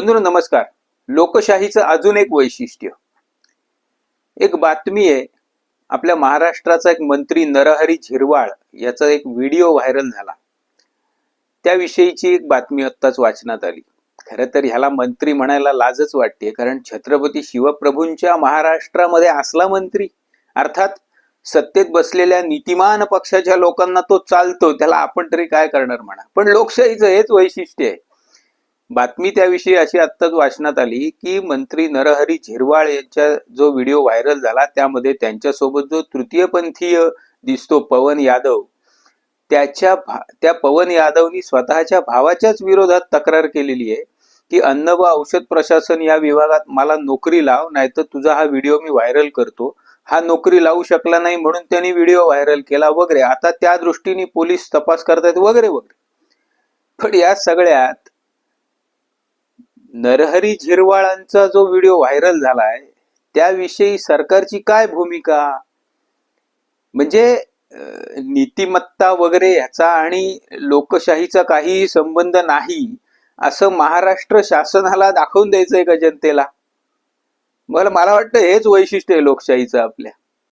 बंधूंनो नमस्कार. लोकशाहीचं अजून एक वैशिष्ट्य, एक बातमी आहे. आपल्या महाराष्ट्राचा एक मंत्री नरहरी झिरवाळ याचा एक व्हिडिओ व्हायरल झाला. त्याविषयीची एक बातमी आत्ताच वाचनात आली. खरं तर ह्याला मंत्री म्हणायला लाजच वाटते, कारण छत्रपती शिवप्रभूंच्या महाराष्ट्रामध्ये असला मंत्री, अर्थात सत्तेत बसलेल्या नीतिमान पक्षाच्या लोकांना तो चालतो, त्याला आपण तरी काय करणार म्हणा. पण लोकशाहीचं हेच वैशिष्ट्य आहे. बातमी त्याविषयी अशी आत्ताच वाचनात आली की मंत्री नरहरी झिरवाळ यांचा जो व्हिडिओ व्हायरल झाला त्यामध्ये त्यांच्यासोबत जो तृतीयपंथीय दिसतो पवन यादव, त्या पवन यादवनी स्वतःच्या भावाच्याच विरोधात तक्रार केलेली आहे की अन्न व औषध प्रशासन या विभागात मला नोकरी लाव, नाहीतर तुझा हा व्हिडिओ मी व्हायरल करतो. हा नोकरी लावू शकला नाही म्हणून त्यांनी व्हिडिओ व्हायरल केला वगैरे. आता त्या दृष्टीने पोलीस तपास करतात वगैरे वगैरे. पण या सगळ्यात नरहरी झिरवाळांचा जो व्हिडिओ व्हायरल झालाय त्याविषयी सरकारची काय भूमिका, म्हणजे नीतिमत्ता वगैरे ह्याचा आणि लोकशाहीचा काहीही संबंध नाही असं महाराष्ट्र शासनाला दाखवून द्यायचंय का जनतेला? मला वाटतं हेच वैशिष्ट्य आहे लोकशाहीचं आपल्या.